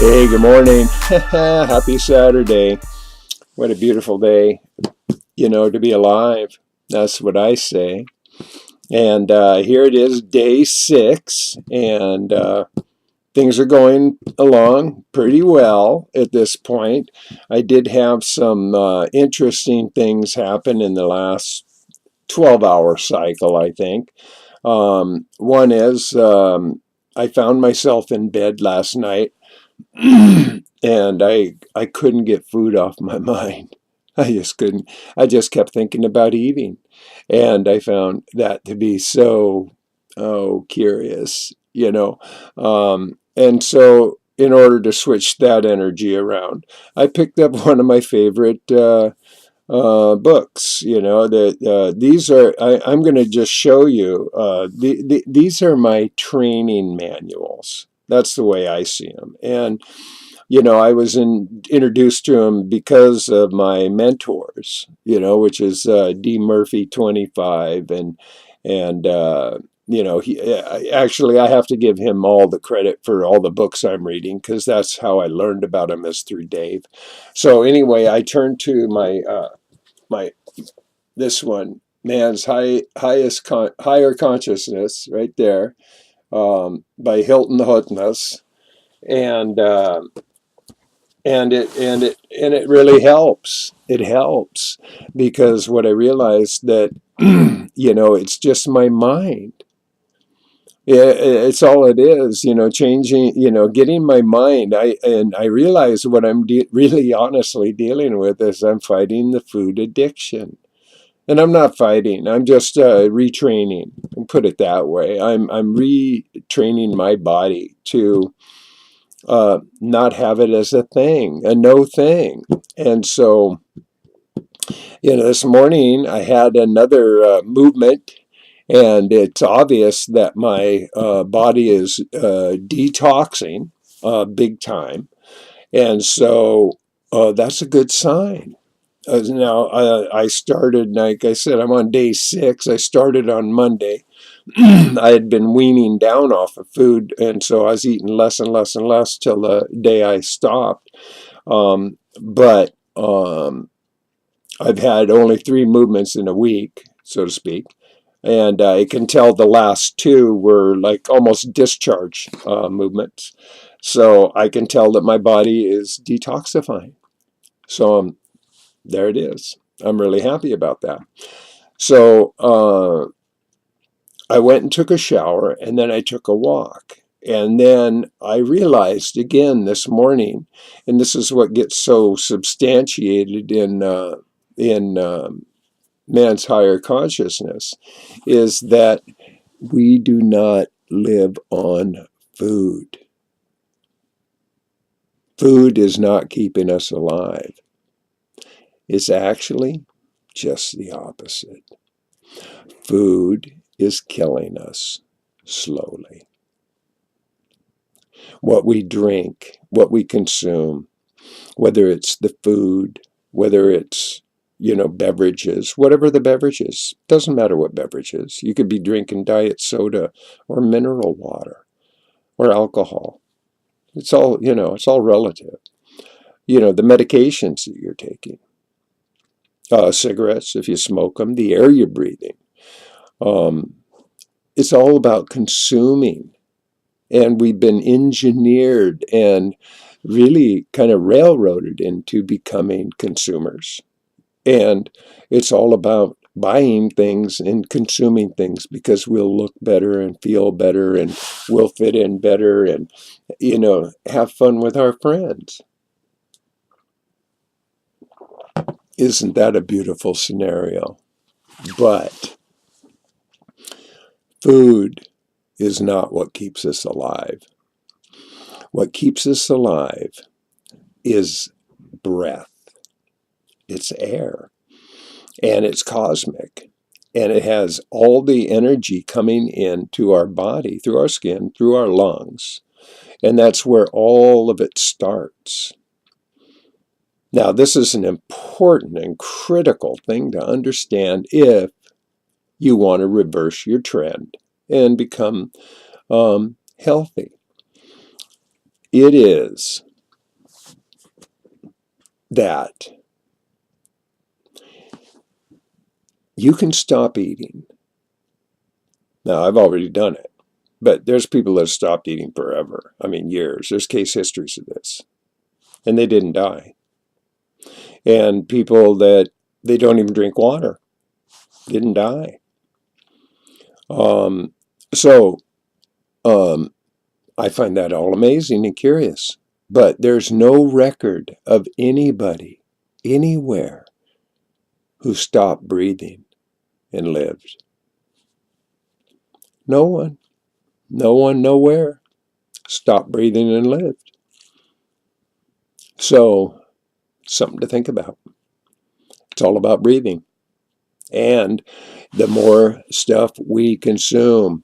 Hey, good morning. Happy Saturday. What a beautiful day, to be alive. That's what I say. And here it is, day 6, and things are going along pretty well at this point. I did have some interesting things happen in the last 12-hour cycle, I think. One is I found myself in bed last night and I couldn't get food off my mind. I just couldn't. I just kept thinking about eating, and I found that to be so curious. And so in order to switch that energy around, I picked up one of my favorite books. That these are. I'm going to just show you. These are my training manuals. That's the way I see them, and I was introduced to him because of my mentors, which is D. Murphy 25, and actually I have to give him all the credit for all the books I'm reading, because that's how I learned about him, is through Dave. So anyway, I turned to my this one, Man's Higher Consciousness, right there, by Hilton Hotness, and it really helps. It helps because what I realized that it's just my mind. It's all it is, changing, getting my mind. I realize what I'm really honestly dealing with is I'm fighting the food addiction. And I'm not fighting. I'm just retraining. Put it that way. I'm retraining my body to not have it as a thing, a no thing. And so, this morning I had another movement, and it's obvious that my body is detoxing big time. And so that's a good sign. Now, I started, like I said, I'm on day 6. I started on Monday. I had been weaning down off of food, and so I was eating less and less and less till the day I stopped. But I've had only 3 movements in a week, so to speak. And I can tell the last 2 were like almost discharge movements. So I can tell that my body is detoxifying. So there it is. I'm really happy about that. So I went and took a shower, and then I took a walk. And then I realized again this morning, and this is what gets so substantiated in man's higher consciousness, is that we do not live on food. Food is not keeping us alive. It's actually just the opposite. Food is killing us slowly. What we drink, what we consume, whether it's the food, whether it's beverages, whatever the beverages, doesn't matter what beverages. You could be drinking diet soda or mineral water or alcohol. It's all, it's all relative. The medications that you're taking, cigarettes, if you smoke them, the air you're breathing. It's all about consuming. And we've been engineered and really kind of railroaded into becoming consumers. And it's all about buying things and consuming things because we'll look better and feel better and we'll fit in better and, have fun with our friends. Isn't that a beautiful scenario? But food is not what keeps us alive. What keeps us alive is breath. It's air. And it's cosmic. And it has all the energy coming into our body, through our skin, through our lungs. And that's where all of it starts. Now, this is an important and critical thing to understand if you want to reverse your trend and become healthy. It is that you can stop eating. Now, I've already done it, but there's people that have stopped eating forever. I mean, years. There's case histories of this. And they didn't die. And people that they don't even drink water didn't die. So I find that all amazing and curious. But there's no record of anybody anywhere who stopped breathing and lived. No one. No one nowhere stopped breathing and lived. So, something to think about. It's all about breathing. And the more stuff we consume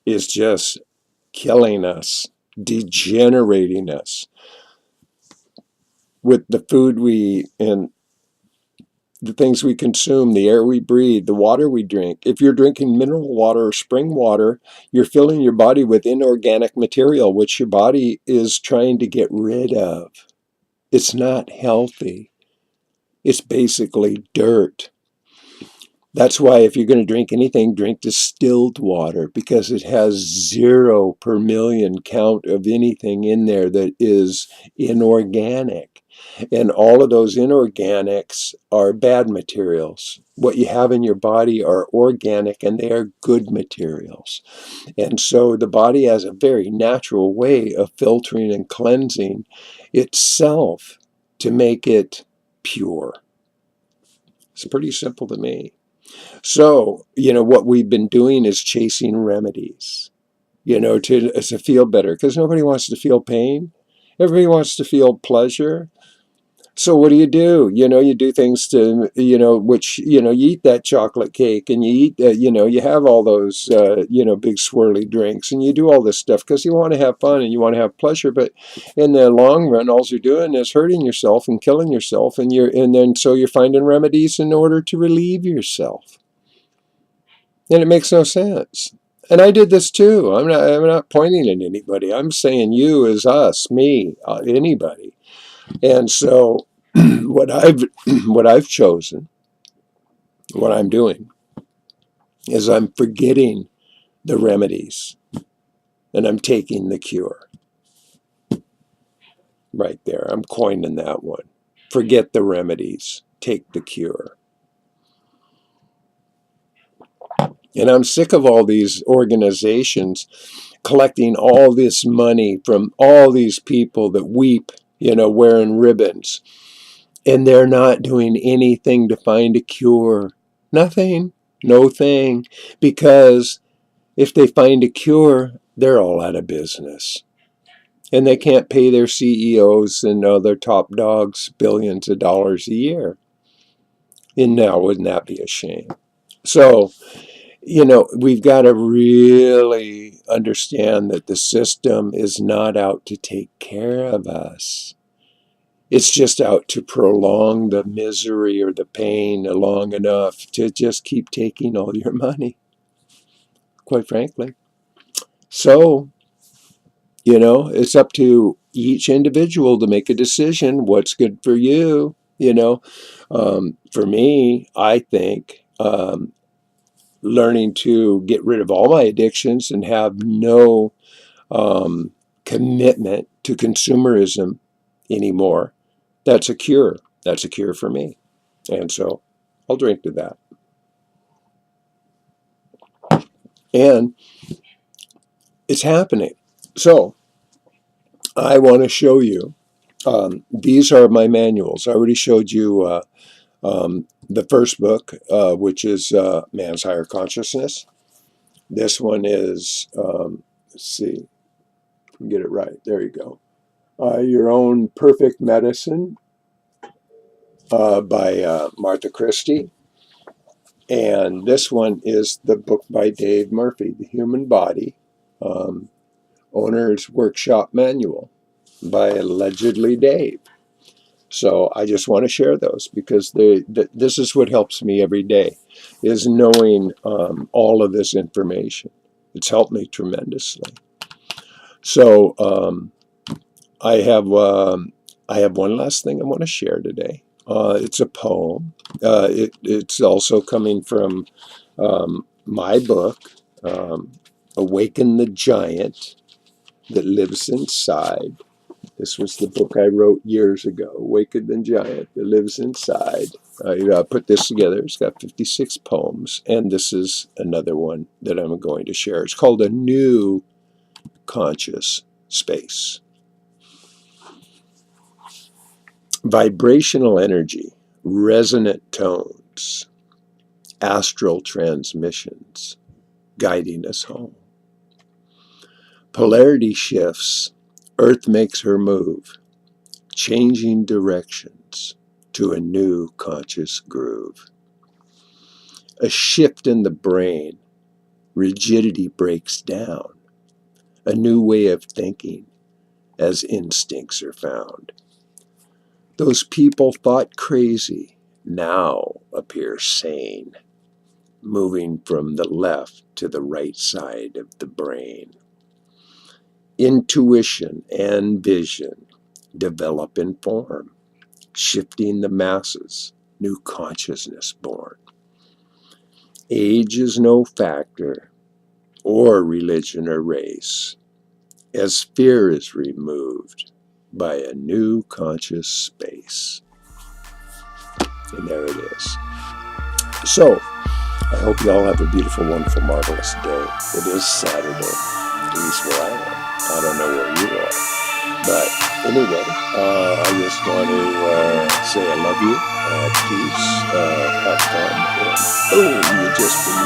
is just killing us, degenerating us. With the food we eat and the things we consume, the air we breathe, the water we drink. If you're drinking mineral water or spring water, you're filling your body with inorganic material, which your body is trying to get rid of. It's not healthy. It's basically dirt. That's why if you're going to drink anything, drink distilled water, because it has 0 per million count of anything in there that is inorganic. And all of those inorganics are bad materials. What you have in your body are organic, and they are good materials. And so the body has a very natural way of filtering and cleansing itself to make it pure. It's pretty simple to me. So, what we've been doing is chasing remedies, to feel better, because nobody wants to feel pain. Everybody wants to feel pleasure. So what do? You do things to, which, you eat that chocolate cake, and you eat, you have all those, big swirly drinks, and you do all this stuff because you want to have fun and you want to have pleasure. But in the long run, all you're doing is hurting yourself and killing yourself. So you're finding remedies in order to relieve yourself. And it makes no sense. And I did this too. I'm not pointing at anybody. I'm saying you is us, me, anybody. And so what I've chosen, what I'm doing, is I'm forgetting the remedies and I'm taking the cure. Right there. I'm coining that one. Forget the remedies. Take the cure. And I'm sick of all these organizations collecting all this money from all these people that weep, wearing ribbons. And they're not doing anything to find a cure. Nothing. No thing. Because if they find a cure, they're all out of business. And they can't pay their CEOs and other top dogs billions of dollars a year. And now, wouldn't that be a shame? So, we've got to really understand that the system is not out to take care of us. It's just out to prolong the misery or the pain long enough to just keep taking all your money, quite frankly. So, it's up to each individual to make a decision what's good for you. For me, I think learning to get rid of all my addictions and have no commitment to consumerism anymore, that's a cure. That's a cure for me. And so I'll drink to that. And it's happening. So I want to show you, these are my manuals. I already showed you the first book, which is Man's Higher Consciousness. This one is, let's see, get it right. There you go. Your Own Perfect Medicine by Martha Christie. And this one is the book by Dave Murphy, The Human Body, Owner's Workshop Manual by allegedly Dave. So I just want to share those because this is what helps me every day, is knowing all of this information. It's helped me tremendously. So I have I have one last thing I want to share today. It's a poem. It's also coming from my book, Awaken the Giant That Lives Inside. This was the book I wrote years ago, Awaken the Giant That Lives Inside. I put this together. It's got 56 poems, and this is another one that I'm going to share. It's called A New Conscious Space. Vibrational energy, resonant tones, astral transmissions guiding us home. Polarity shifts, Earth makes her move, changing directions to a new conscious groove. A shift in the brain, rigidity breaks down, a new way of thinking as instincts are found. Those people thought crazy now appear sane, moving from the left to the right side of the brain. Intuition and vision develop in form, shifting the masses, new consciousness born. Age is no factor, or religion or race, as fear is removed by a new conscious space. And there it is. So, I hope you all have a beautiful, wonderful, marvelous day. It is Saturday, at least where I am. I don't know where you are. But anyway, I just want to say I love you. Please have fun. And, oh, you just been